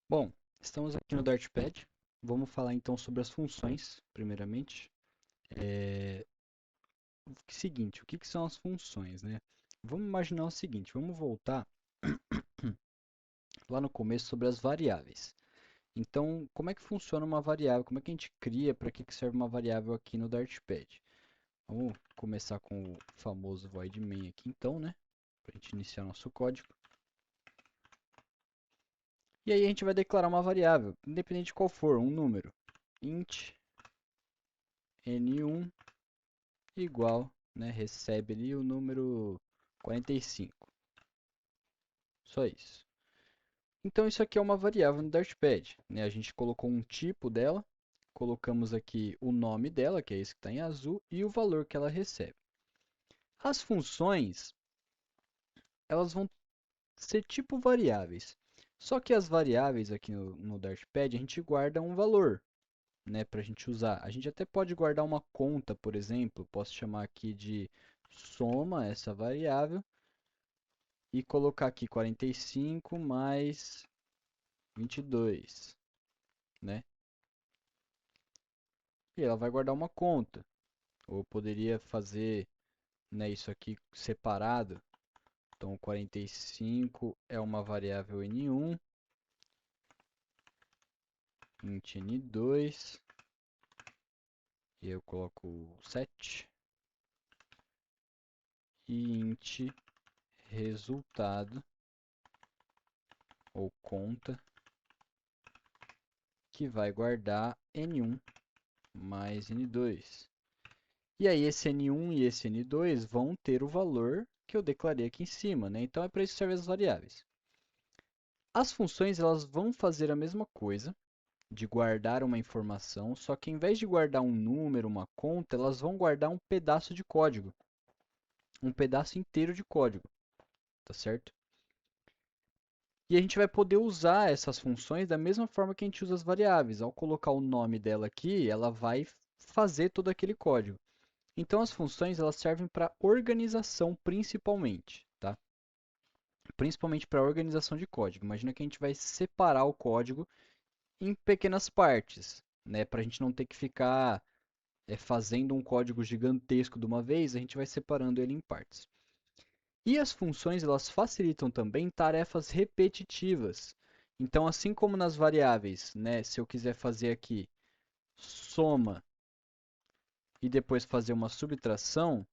Bom, estamos aqui no Dartpad. Vamos falar então sobre as funções, primeiramente. Seguinte, o que que são as funções, né? Vamos imaginar o seguinte, vamos voltar lá no começo sobre as variáveis. Então, como é que funciona uma variável? Como é que a gente cria? Para que que serve uma variável aqui no Dartpad? Vamos começar com o famoso void main aqui então, né? Para a gente iniciar nosso código. E aí a gente vai declarar uma variável, independente de qual for, um número. Int n1 igual, né, recebe ali o número 45. Só isso. Então isso aqui é uma variável no Dartpad, né? A gente colocou um tipo dela, colocamos aqui o nome dela, que é esse que está em azul, e o valor que ela recebe. As funções, elas vão ser tipo variáveis. Só que as variáveis aqui no Dartpad, a gente guarda um valor, né, para a gente usar. A gente até pode guardar uma conta, por exemplo. Posso chamar aqui de soma essa variável e colocar aqui 45 mais 22, né? E ela vai guardar uma conta. Ou poderia fazer, né, isso aqui separado. Então, 45 é uma variável n1, int n2, e eu coloco 7, e int resultado, ou conta, que vai guardar n1 mais n2. E aí esse N1 e esse N2 vão ter o valor que eu declarei aqui em cima, né? Então é para isso que servem as variáveis. As funções elas vão fazer a mesma coisa, de guardar uma informação, só que em vez de guardar um número, uma conta, elas vão guardar um pedaço de código, um pedaço inteiro de código, tá certo? E a gente vai poder usar essas funções da mesma forma que a gente usa as variáveis. Ao colocar o nome dela aqui, ela vai fazer todo aquele código. Então as funções elas servem para organização principalmente, tá? Principalmente para organização de código. Imagina que a gente vai separar o código em pequenas partes, né? Para a gente não ter que ficar fazendo um código gigantesco de uma vez, a gente vai separando ele em partes. E as funções elas facilitam também tarefas repetitivas. Então, assim como nas variáveis, né? Se eu quiser fazer aqui soma e depois fazer uma subtração,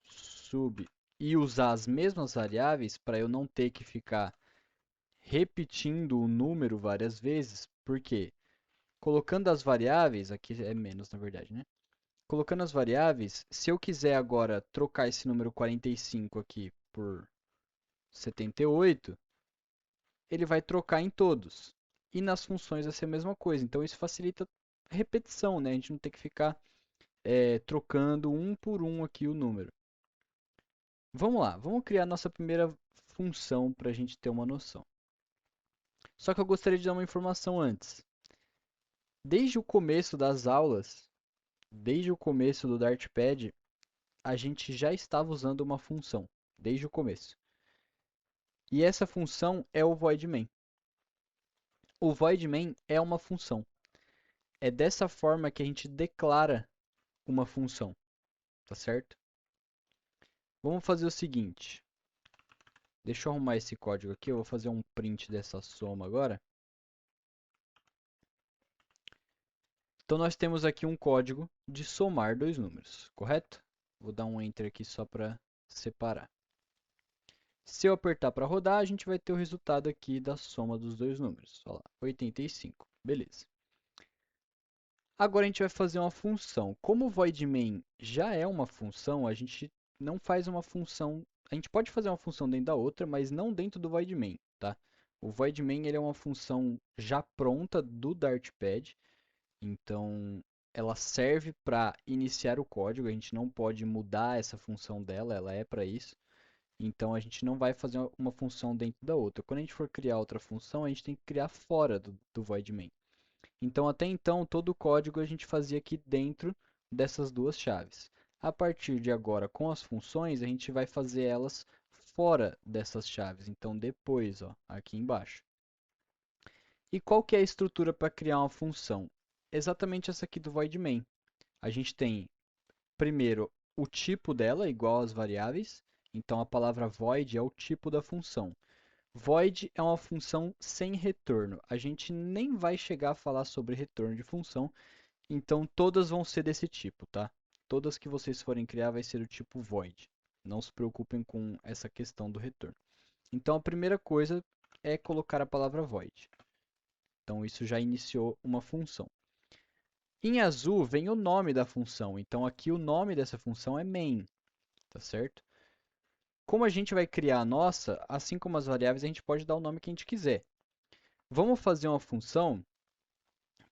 sub e usar as mesmas variáveis para eu não ter que ficar repetindo o número várias vezes, porque colocando as variáveis, aqui é menos na verdade, né? Colocando as variáveis, se eu quiser agora trocar esse número 45 aqui por 78, ele vai trocar em todos. E nas funções vai ser a mesma coisa. Então isso facilita a repetição, né? A gente não tem que ficar trocando um por um aqui o número. Vamos lá, vamos criar nossa primeira função para a gente ter uma noção. Só que eu gostaria de dar uma informação antes. Desde o começo das aulas, desde o começo do Dartpad, a gente já estava usando uma função, desde o começo. E essa função é o void main. O void main é uma função. É dessa forma que a gente declara uma função, tá certo? Vamos fazer o seguinte. Deixa eu arrumar esse código aqui, eu vou fazer um print dessa soma agora. Então nós temos aqui um código de somar dois números, correto? Vou dar um enter aqui só para separar. Se eu apertar para rodar, a gente vai ter o resultado aqui da soma dos dois números. Olha lá, 85. Beleza. Agora a gente vai fazer uma função. Como o void main já é uma função, a gente não faz uma função. A gente pode fazer uma função dentro da outra, mas não dentro do void main, tá? O void main ele é uma função já pronta do Dartpad, então ela serve para iniciar o código. A gente não pode mudar essa função dela, ela é para isso. Então a gente não vai fazer uma função dentro da outra. Quando a gente for criar outra função, a gente tem que criar fora do void main. Então até então todo o código a gente fazia aqui dentro dessas duas chaves. A partir de agora, com as funções, a gente vai fazer elas fora dessas chaves, então depois, ó, aqui embaixo. E qual que é a estrutura para criar uma função? Exatamente essa aqui do void main. A gente tem, primeiro, o tipo dela, igual às variáveis. Então, a palavra void é o tipo da função. Void é uma função sem retorno. A gente nem vai chegar a falar sobre retorno de função, então todas vão ser desse tipo, tá? Todas que vocês forem criar vai ser do tipo void. Não se preocupem com essa questão do retorno. Então, a primeira coisa é colocar a palavra void. Então, isso já iniciou uma função. Em azul vem o nome da função. Então, aqui o nome dessa função é main, tá certo? Como a gente vai criar a nossa, assim como as variáveis, a gente pode dar o nome que a gente quiser. Vamos fazer uma função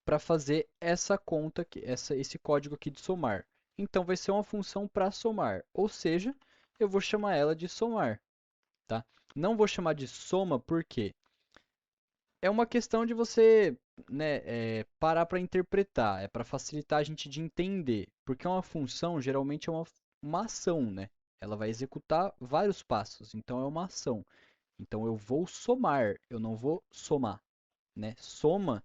para fazer essa conta, aqui, esse código aqui de somar. Então, vai ser uma função para somar, ou seja, eu vou chamar ela de somar. Tá? Não vou chamar de soma porque é uma questão de você, né, parar para interpretar, é para facilitar a gente de entender, porque uma função geralmente é uma ação, né? Ela vai executar vários passos, então é uma ação. Então eu vou somar, eu não vou somar, né? Soma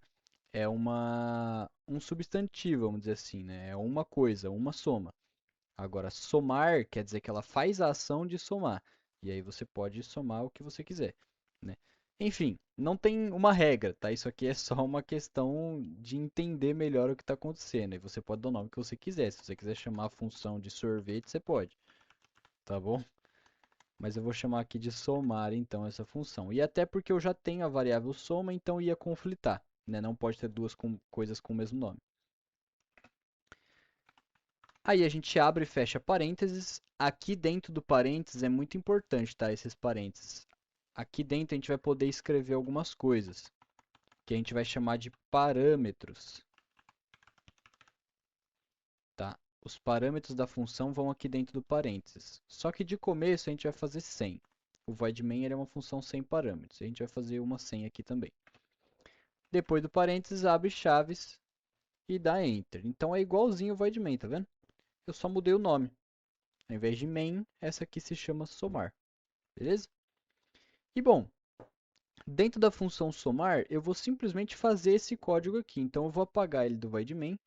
é um substantivo, vamos dizer assim, né? É uma coisa, uma soma. Agora, somar quer dizer que ela faz a ação de somar. E aí você pode somar o que você quiser, né? Enfim, não tem uma regra, tá? Isso aqui é só uma questão de entender melhor o que está acontecendo. E você pode dar o nome que você quiser. Se você quiser chamar a função de sorvete, você pode, tá bom? Mas eu vou chamar aqui de somar, então, essa função. E até porque eu já tenho a variável soma, então ia conflitar, né? Não pode ter duas coisas com o mesmo nome. Aí a gente abre e fecha parênteses. Aqui dentro do parênteses é muito importante, tá? Esses parênteses. Aqui dentro a gente vai poder escrever algumas coisas, que a gente vai chamar de parâmetros, tá? Os parâmetros da função vão aqui dentro do parênteses. Só que de começo a gente vai fazer sem. O void main é uma função sem parâmetros. A gente vai fazer uma sem aqui também. Depois do parênteses, abre chaves e dá enter. Então é igualzinho o void main, tá vendo? Eu só mudei o nome. Ao invés de main, essa aqui se chama somar. Beleza? E bom, dentro da função somar, eu vou simplesmente fazer esse código aqui. Então eu vou apagar ele do void main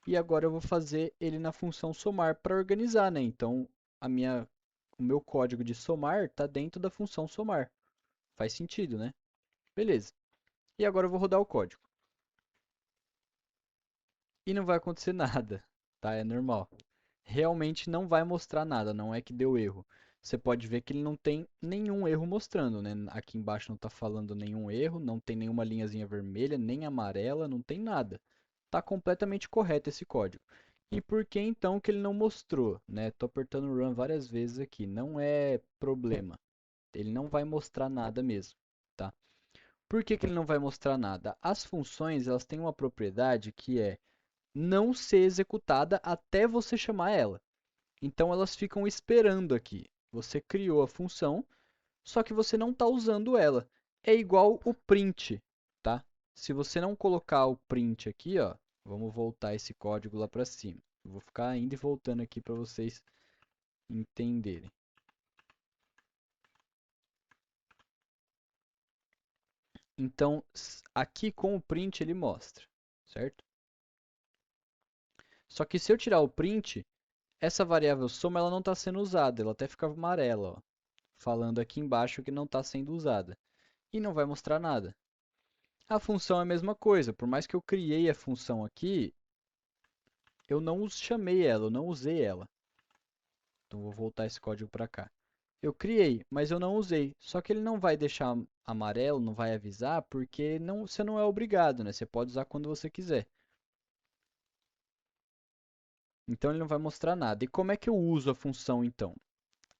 e agora eu vou fazer ele na função somar para organizar, né? Então o meu código de somar está dentro da função somar. Faz sentido, né? Beleza. E agora eu vou rodar o código. E não vai acontecer nada, tá? É normal. Realmente não vai mostrar nada, não é que deu erro. Você pode ver que ele não tem nenhum erro mostrando, né? Aqui embaixo não está falando nenhum erro, não tem nenhuma linhazinha vermelha, nem amarela, não tem nada. Está completamente correto esse código. E por que então que ele não mostrou, né? Estou apertando Run várias vezes aqui, não é problema. Ele não vai mostrar nada mesmo, tá? Por que que ele não vai mostrar nada? As funções, elas têm uma propriedade que é não ser executada até você chamar ela. Então elas ficam esperando aqui. Você criou a função, só que você não está usando ela. É igual o print, tá? Se você não colocar o print aqui, ó, vamos voltar esse código lá para cima. Eu vou ficar indo e voltando aqui para vocês entenderem. Então, aqui com o print ele mostra, certo? Só que se eu tirar o print, essa variável soma ela não está sendo usada, ela até fica amarela, ó, falando aqui embaixo que não está sendo usada. E não vai mostrar nada. A função é a mesma coisa, por mais que eu criei a função aqui, eu não chamei ela, eu não usei ela. Então vou voltar esse código para cá. Eu criei, mas eu não usei. Só que ele não vai deixar amarelo, não vai avisar, porque você não é obrigado, né? Você pode usar quando você quiser. Então ele não vai mostrar nada. E como é que eu uso a função então?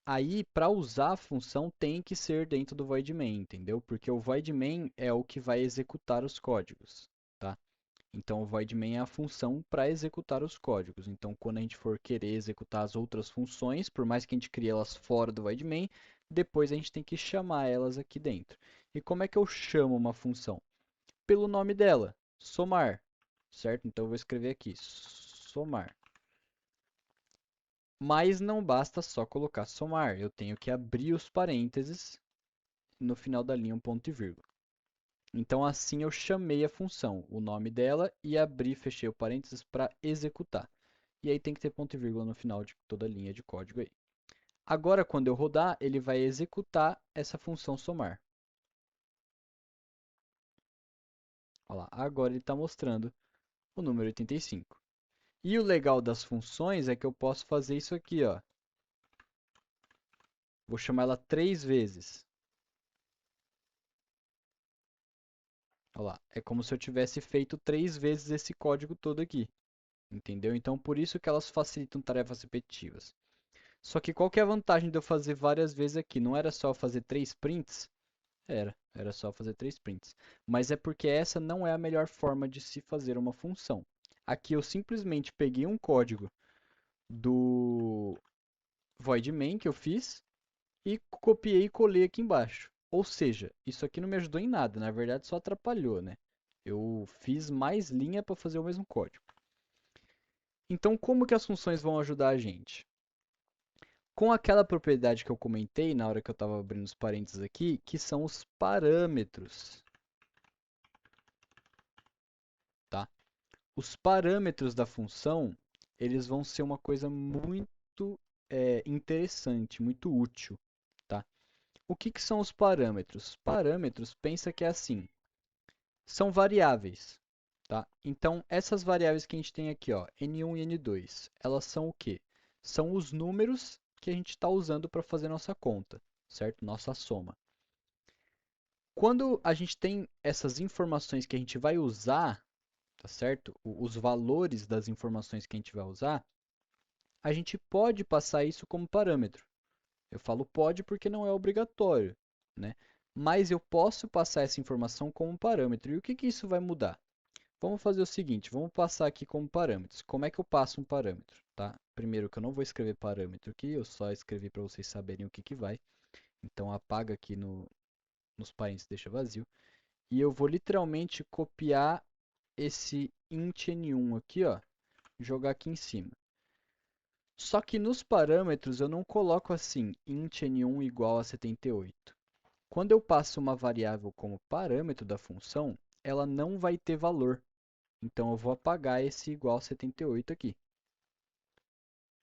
Aí, para usar a função, tem que ser dentro do void main, entendeu? Porque o void main é o que vai executar os códigos, tá? Então, o void main é a função para executar os códigos. Então, quando a gente for querer executar as outras funções, por mais que a gente crie elas fora do void main, depois a gente tem que chamar elas aqui dentro. E como é que eu chamo uma função? Pelo nome dela, somar, certo? Então, eu vou escrever aqui, somar. Mas não basta só colocar somar, eu tenho que abrir os parênteses no final da linha um ponto e vírgula. Então assim eu chamei a função, o nome dela, e abri, fechei o parênteses para executar. E aí tem que ter ponto e vírgula no final de toda a linha de código aí. Agora, quando eu rodar, ele vai executar essa função somar. Olha lá, agora ele está mostrando o número 85. E o legal das funções é que eu posso fazer isso aqui, ó. Vou chamar ela 3 vezes. Olha lá, é como se eu tivesse feito 3 vezes esse código todo aqui. Entendeu? Então, por isso que elas facilitam tarefas repetitivas. Só que qual que é a vantagem de eu fazer várias vezes aqui? Não era só fazer 3 prints? Era só fazer 3 prints. Mas é porque essa não é a melhor forma de se fazer uma função. Aqui eu simplesmente peguei um código do void main que eu fiz e copiei e colei aqui embaixo. Ou seja, isso aqui não me ajudou em nada, na verdade só atrapalhou, né? Eu fiz mais linha para fazer o mesmo código. Então, como que as funções vão ajudar a gente? Com aquela propriedade que eu comentei na hora que eu estava abrindo os parênteses aqui, que são os parâmetros, tá? Os parâmetros da função, eles vão ser uma coisa muito interessante, muito útil, tá? O que que são os parâmetros? Parâmetros, pensa que é assim, são variáveis, tá? Então, essas variáveis que a gente tem aqui, ó, n1 e n2, elas são o quê? São os números que a gente está usando para fazer nossa conta, certo? Nossa soma. Quando a gente tem essas informações que a gente vai usar, tá certo? Os valores das informações que a gente vai usar, a gente pode passar isso como parâmetro. Eu falo pode porque não é obrigatório, né? Mas eu posso passar essa informação como parâmetro. E o que que isso vai mudar? Vamos fazer o seguinte, vamos passar aqui como parâmetros. Como é que eu passo um parâmetro, tá? Primeiro que eu não vou escrever parâmetro aqui, eu só escrevi para vocês saberem o que que vai. Então apaga aqui nos parênteses, deixa vazio. E eu vou literalmente copiar esse int n1 aqui, ó, jogar aqui em cima. Só que nos parâmetros eu não coloco assim, int n1 igual a 78. Quando eu passo uma variável como parâmetro da função, ela não vai ter valor. Então eu vou apagar esse igual a 78 aqui.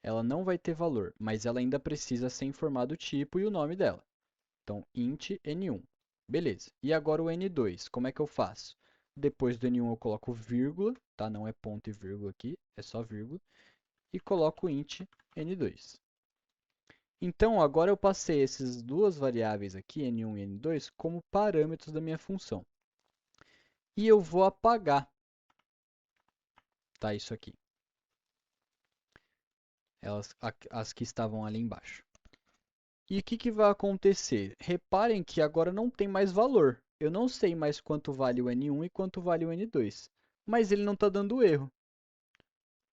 Ela não vai ter valor, mas ela ainda precisa ser informado o tipo e o nome dela. Então, int n1. Beleza. E agora o n2, como é que eu faço? Depois do n1 eu coloco vírgula, tá? Não é ponto e vírgula aqui, é só vírgula. E coloco int n2. Então, agora eu passei essas duas variáveis aqui, n1 e n2, como parâmetros da minha função. E eu vou apagar, tá? Isso aqui. As que estavam ali embaixo. E o que que vai acontecer? Reparem que agora não tem mais valor. Eu não sei mais quanto vale o N1 e quanto vale o N2. Mas ele não está dando erro.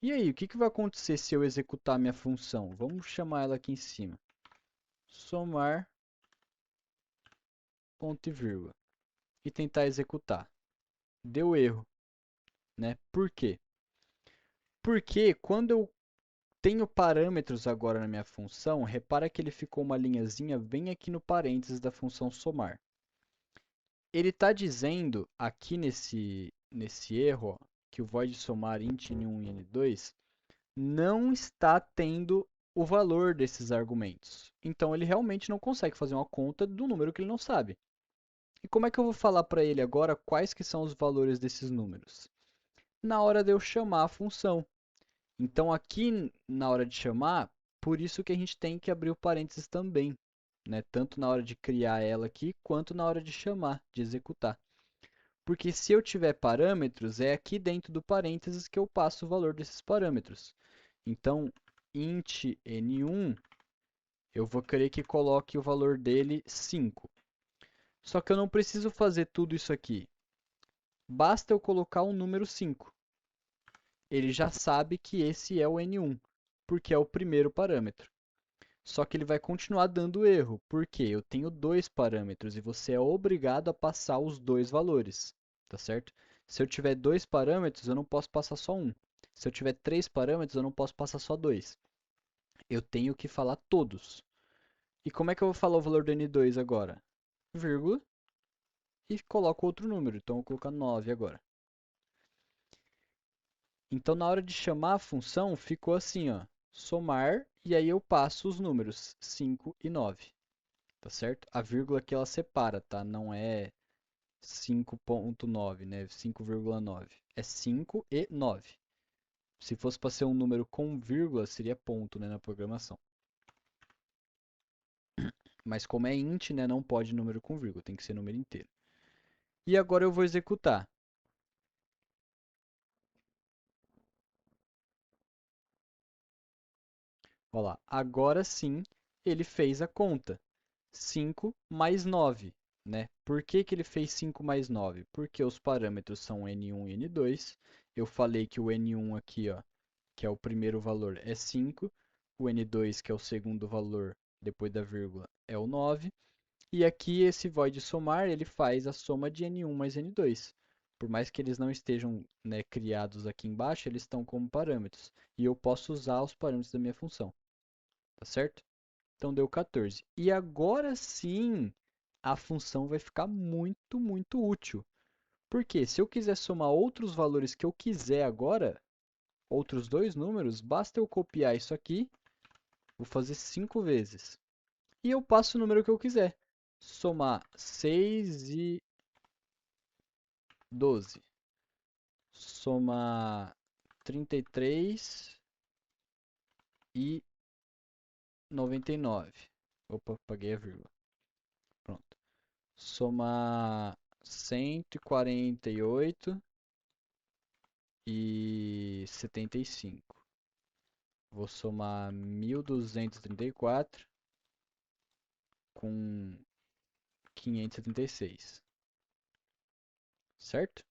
E aí, o que que vai acontecer se eu executar minha função? Vamos chamar ela aqui em cima. Somar ponto e vírgula. E tentar executar. Deu erro, né? Por quê? Porque quando eu tenho parâmetros agora na minha função, repara que ele ficou uma linhazinha bem aqui no parênteses da função somar. Ele está dizendo aqui nesse erro ó, que o void somar int n1 e n2 não está tendo o valor desses argumentos. Então ele realmente não consegue fazer uma conta do número que ele não sabe. E como é que eu vou falar para ele agora quais que são os valores desses números? Na hora de eu chamar a função. Então aqui na hora de chamar, por isso que a gente tem que abrir o parênteses também, né? Tanto na hora de criar ela aqui, quanto na hora de chamar, de executar. Porque se eu tiver parâmetros, é aqui dentro do parênteses que eu passo o valor desses parâmetros. Então, int n1, eu vou querer que coloque o valor dele 5. Só que eu não preciso fazer tudo isso aqui. Basta eu colocar um número 5. Ele já sabe que esse é o n1, porque é o primeiro parâmetro. Só que ele vai continuar dando erro, porque eu tenho dois parâmetros e você é obrigado a passar os dois valores, tá certo? Se eu tiver dois parâmetros, eu não posso passar só um. Se eu tiver três parâmetros, eu não posso passar só dois. eu tenho que falar todos. E como é que eu vou falar o valor do N2 agora? Vírgula e coloco outro número. Então eu vou colocar 9 agora. Então na hora de chamar a função ficou assim, ó, somar e aí eu passo os números 5 e 9, tá certo? A vírgula que ela separa, tá? Não é 5.9, né? 5,9. É 5 e 9. Se fosse para ser um número com vírgula, seria ponto, né, na programação. Mas como é int, né, não pode número com vírgula, tem que ser número inteiro. E agora eu vou executar. Olha lá, agora sim ele fez a conta. 5 mais 9, né? Por que que ele fez 5 mais 9? Porque os parâmetros são N1 e N2. Eu falei que o N1 aqui, ó, que é o primeiro valor, é 5. O N2, que é o segundo valor, depois da vírgula, é o 9. E aqui esse void somar, ele faz a soma de N1 mais N2. Por mais que eles não estejam, né, criados aqui embaixo, eles estão como parâmetros. E eu posso usar os parâmetros da minha função. Tá certo? Então deu 14. E agora sim, a função vai ficar muito, muito útil. Porque se eu quiser somar outros valores que eu quiser agora, outros dois números, basta eu copiar isso aqui, vou fazer 5 vezes. E eu passo o número que eu quiser. Somar 6 e 12. Somar 33 e 99. Opa, paguei a vírgula. Pronto. Somar 148 e 75. Vou somar 1234 com 576. Certo?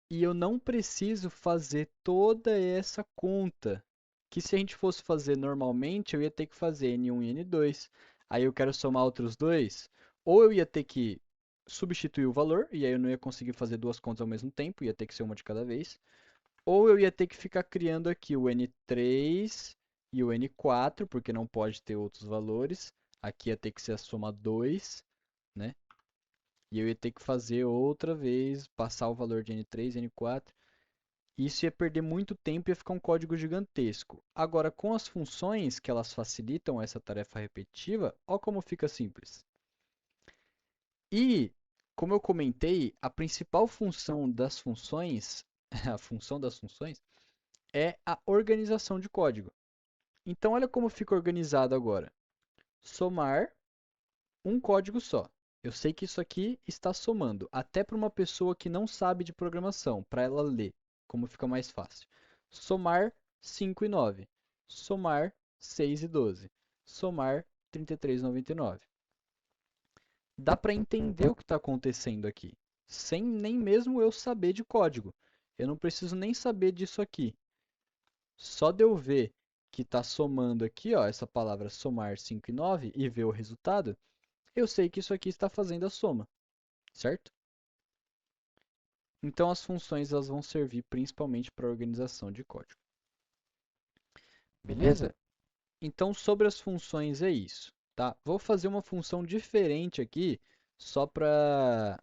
E eu não preciso fazer toda essa conta, que se a gente fosse fazer normalmente, eu ia ter que fazer N1 e N2. Aí eu quero somar outros dois, ou eu ia ter que substituir o valor, e aí eu não ia conseguir fazer duas contas ao mesmo tempo, ia ter que ser uma de cada vez. Ou eu ia ter que ficar criando aqui o N3 e o N4, porque não pode ter outros valores. Aqui ia ter que ser a soma 2, né? E eu ia ter que fazer outra vez, passar o valor de N3 e N4. Isso ia perder muito tempo e ia ficar um código gigantesco. Agora, com as funções que elas facilitam essa tarefa repetitiva, olha como fica simples. E, como eu comentei, a principal função das funções, a função das funções, é a organização de código. Então, olha como fica organizado agora. Somar um código só. Eu sei que isso aqui está somando, até para uma pessoa que não sabe de programação, para ela ler, como fica mais fácil. Somar 5 e 9. Somar 6 e 12. Somar 33,99. Dá para entender o que está acontecendo aqui, sem nem mesmo eu saber de código. Eu não preciso nem saber disso aqui. Só de eu ver que está somando aqui, ó, essa palavra somar 5 e 9 e ver o resultado, eu sei que isso aqui está fazendo a soma, certo? Então as funções elas vão servir principalmente para organização de código. Beleza? Então sobre as funções é isso, tá? Vou fazer uma função diferente aqui só para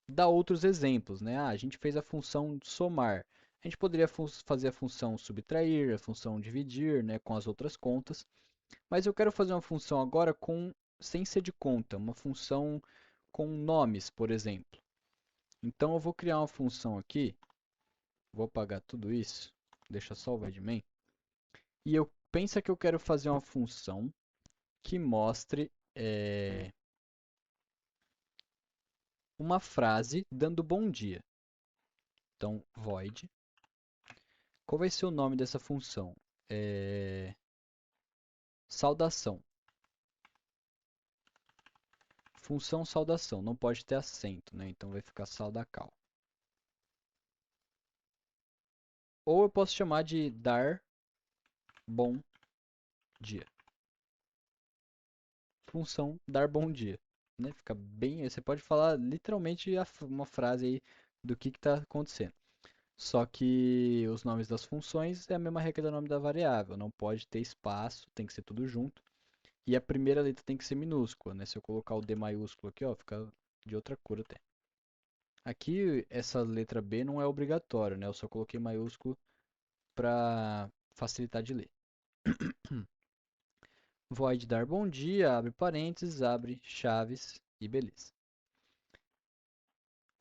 dar outros exemplos, né? Ah, a gente fez a função somar. A gente poderia fazer a função subtrair, a função dividir, né, com as outras contas. Mas eu quero fazer uma função agora sem ser de conta, uma função com nomes, por exemplo. Então eu vou criar uma função aqui, vou apagar tudo isso, deixa só o voidmain, e eu penso que eu quero fazer uma função que mostre uma frase dando bom dia. Então, void. Qual vai ser o nome dessa função? Saudação. Função saudação, não pode ter acento, né? Então vai ficar saudacal. Ou eu posso chamar de dar bom dia. Função dar bom dia, né? Fica bem, você pode falar literalmente uma frase aí do que está acontecendo. Só que os nomes das funções é a mesma regra do nome da variável. Não pode ter espaço, tem que ser tudo junto. E a primeira letra tem que ser minúscula, né? Se eu colocar o D maiúsculo aqui, ó, fica de outra cor até. Aqui, essa letra B não é obrigatório, né? Eu só coloquei maiúsculo para facilitar de ler. Void dar bom dia, abre parênteses, abre chaves e beleza.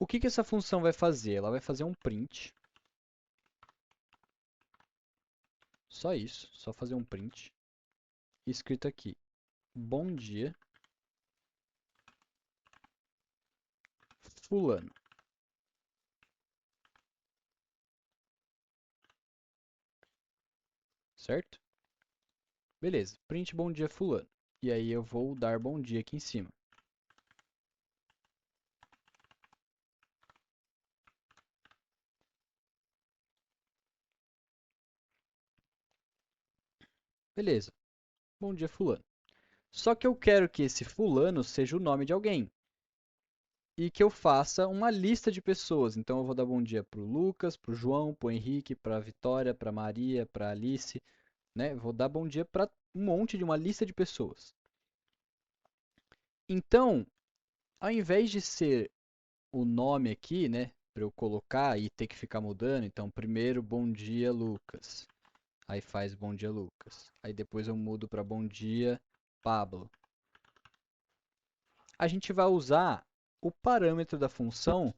O que que essa função vai fazer? Ela vai fazer um print. Só isso, só fazer um print. Escrito aqui, bom dia, fulano. Certo? Beleza, print bom dia fulano. E aí eu vou dar bom dia aqui em cima. Beleza, bom dia fulano. Só que eu quero que esse fulano seja o nome de alguém. E que eu faça uma lista de pessoas. Então eu vou dar bom dia pro Lucas, pro João, pro Henrique, pra Vitória, pra Maria, pra Alice, né? Vou dar bom dia para um monte de uma lista de pessoas. Então, ao invés de ser o nome aqui, né, para eu colocar e ter que ficar mudando, então primeiro bom dia Lucas. Aí faz bom dia Lucas. Aí depois eu mudo para bom dia Pablo. A gente vai usar o parâmetro da função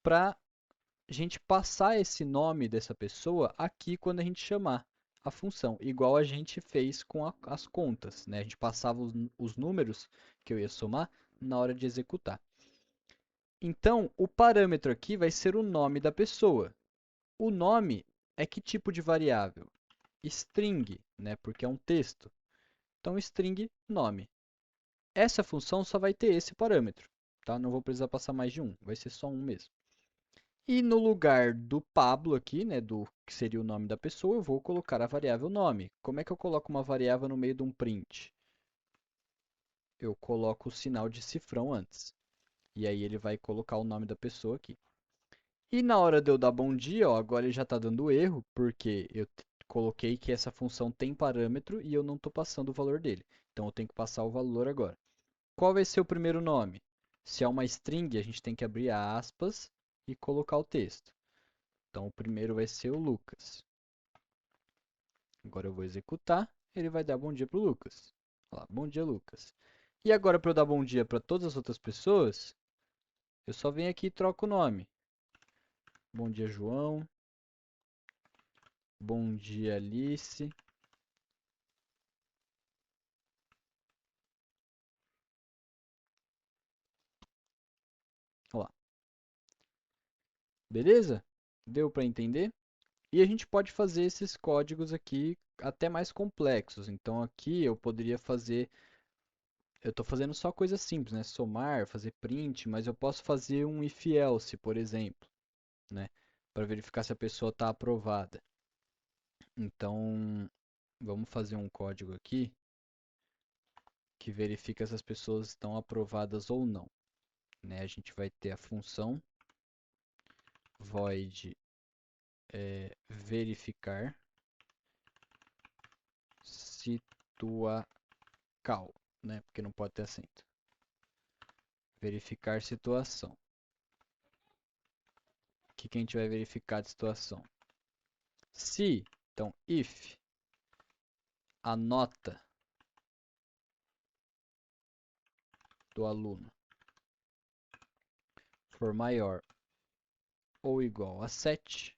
para a gente passar esse nome dessa pessoa aqui quando a gente chamar a função, igual a gente fez com as contas, né? A gente passava os números que eu ia somar na hora de executar. Então, o parâmetro aqui vai ser o nome da pessoa. O nome é que tipo de variável? String, né? Porque é um texto. Então, string nome. Essa função só vai ter esse parâmetro, tá? Não vou precisar passar mais de um, vai ser só um mesmo. E no lugar do Pablo aqui, né, do que seria o nome da pessoa, eu vou colocar a variável nome. Como é que eu coloco uma variável no meio de um print? Eu coloco o sinal de cifrão antes. E aí ele vai colocar o nome da pessoa aqui. E na hora de eu dar bom dia, ó, agora ele já está dando erro, porque eu coloquei que essa função tem parâmetro e eu não estou passando o valor dele. Então eu tenho que passar o valor agora. Qual vai ser o primeiro nome? Se é uma string, a gente tem que abrir aspas e colocar o texto. Então o primeiro vai ser o Lucas. Agora eu vou executar, ele vai dar bom dia para o Lucas. Olha lá, bom dia, Lucas. E agora para eu dar bom dia para todas as outras pessoas, eu só venho aqui e troco o nome. Bom dia, João. Bom dia, Alice. Olha lá. Beleza? Deu para entender? E a gente pode fazer esses códigos aqui até mais complexos. Então aqui eu poderia fazer, eu estou fazendo só coisas simples, né? Somar, fazer print, mas eu posso fazer um if else, por exemplo, né? Para verificar se a pessoa está aprovada. Então vamos fazer um código aqui que verifica se as pessoas estão aprovadas ou não, né? A gente vai ter a função void verificar situacal, né? Porque não pode ter acento. Verificar situação. O que a gente vai verificar de situação? Se, então, if a nota do aluno for maior ou igual a 7,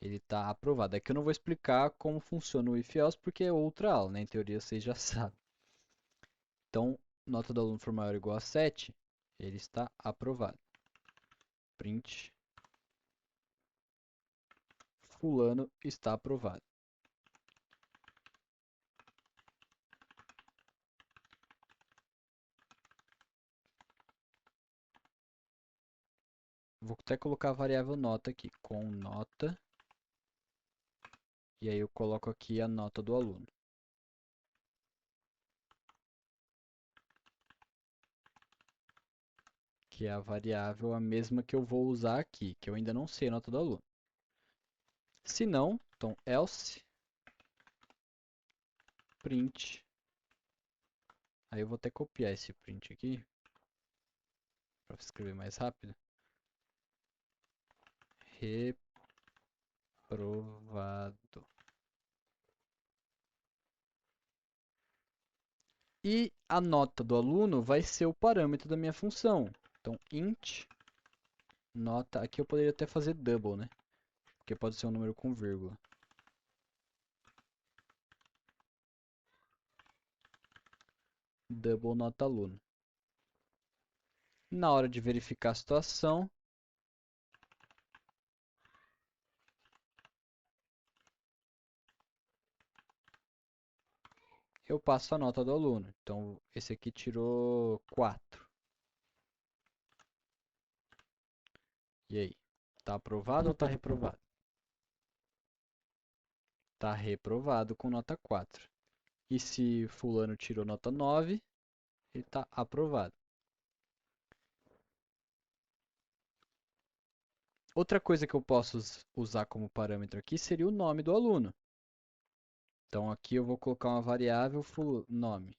ele está aprovado. Aqui eu não vou explicar como funciona o if else porque é outra aula, né? Em teoria vocês já sabem. Então, nota do aluno for maior ou igual a 7, ele está aprovado. Print fulano está aprovado. Vou até colocar a variável nota aqui, com nota, e aí eu coloco aqui a nota do aluno. que é a variável a mesma que eu vou usar aqui, que eu ainda não sei a nota do aluno. Se não, então else print. Aí eu vou até copiar esse print aqui para escrever mais rápido. Reprovado. E a nota do aluno vai ser o parâmetro da minha função. Então, int nota. Aqui eu poderia até fazer double, né? Porque pode ser um número com vírgula. Double nota aluno. Na hora de verificar a situação, eu passo a nota do aluno. Então, esse aqui tirou 4. E aí? Tá aprovado ou tá reprovado? Tá reprovado com nota 4. E se fulano tirou nota 9, ele tá aprovado. Outra coisa que eu posso usar como parâmetro aqui seria o nome do aluno. Então aqui eu vou colocar uma variável nome.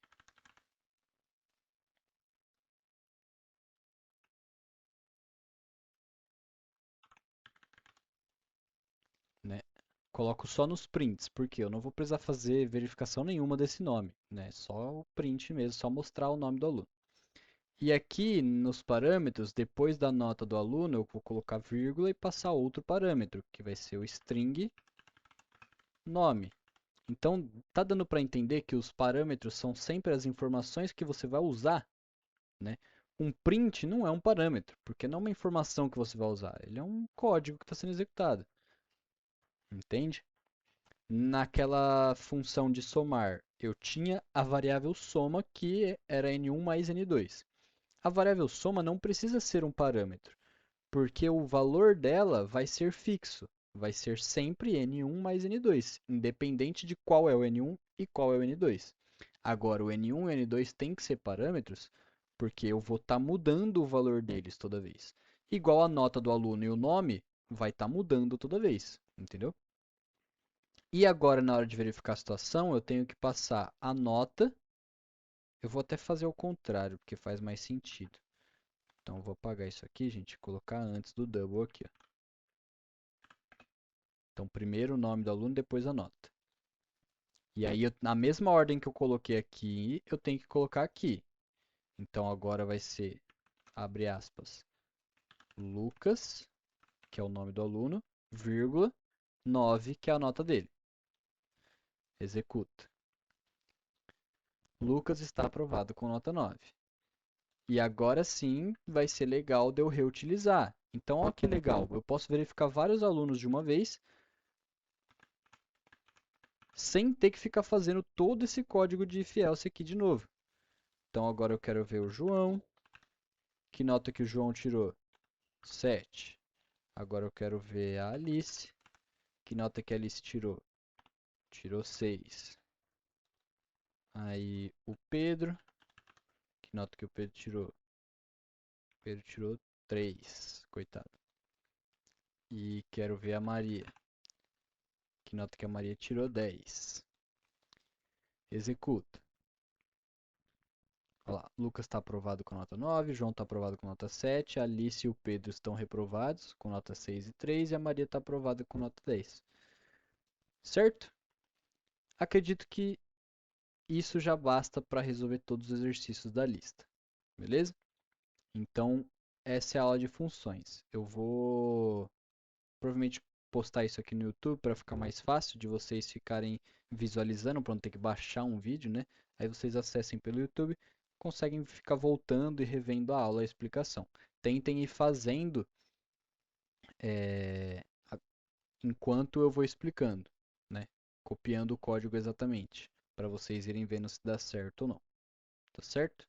Né? Coloco só nos prints, porque eu não vou precisar fazer verificação nenhuma desse nome. Né? Só o print mesmo, só mostrar o nome do aluno. E aqui nos parâmetros, depois da nota do aluno, eu vou colocar vírgula e passar outro parâmetro, que vai ser o string nome. Então, tá dando para entender que os parâmetros são sempre as informações que você vai usar, né? Um print não é um parâmetro, porque não é uma informação que você vai usar, ele é um código que está sendo executado, entende? Naquela função de somar, eu tinha a variável soma que era n1 mais n2. A variável soma não precisa ser um parâmetro, porque o valor dela vai ser fixo. Vai ser sempre n1 mais n2, independente de qual é o n1 e qual é o n2. Agora, o n1 e o n2 tem que ser parâmetros, porque eu vou estar mudando o valor deles toda vez. Igual a nota do aluno e o nome vai estar mudando toda vez, entendeu? E agora, na hora de verificar a situação, eu tenho que passar a nota. Eu vou até fazer o contrário, porque faz mais sentido. Então, eu vou apagar isso aqui, gente, e colocar antes do double aqui, ó. Então, primeiro o nome do aluno, depois a nota. E aí, na mesma ordem que eu coloquei aqui, eu tenho que colocar aqui. Então, agora vai ser, abre aspas, Lucas, que é o nome do aluno, vírgula, 9, que é a nota dele. Executa. Lucas está aprovado com nota 9. E agora sim vai ser legal de eu reutilizar. Então, olha que legal, eu posso verificar vários alunos de uma vez, sem ter que ficar fazendo todo esse código de if else aqui de novo. Então agora eu quero ver o João. Que nota que o João tirou? 7. Agora eu quero ver a Alice. Que nota que a Alice tirou? Tirou 6. Aí o Pedro. Que nota que o Pedro tirou? O Pedro tirou 3. Coitado. E quero ver a Maria. Que nota que a Maria tirou? 10. Executa. Olha lá, Lucas está aprovado com nota 9, João está aprovado com nota 7, a Alice e o Pedro estão reprovados com nota 6 e 3 e a Maria está aprovada com nota 10. Certo? Acredito que isso já basta para resolver todos os exercícios da lista. Beleza? Então, essa é a aula de funções. Eu vou provavelmente postar isso aqui no YouTube para ficar mais fácil de vocês ficarem visualizando, para não ter que baixar um vídeo, né? Aí vocês acessem pelo YouTube, conseguem ficar voltando e revendo a aula, a explicação. Tentem ir fazendo é, enquanto eu vou explicando, né? Copiando o código exatamente, para vocês irem vendo se dá certo ou não. Tá certo?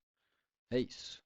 É isso.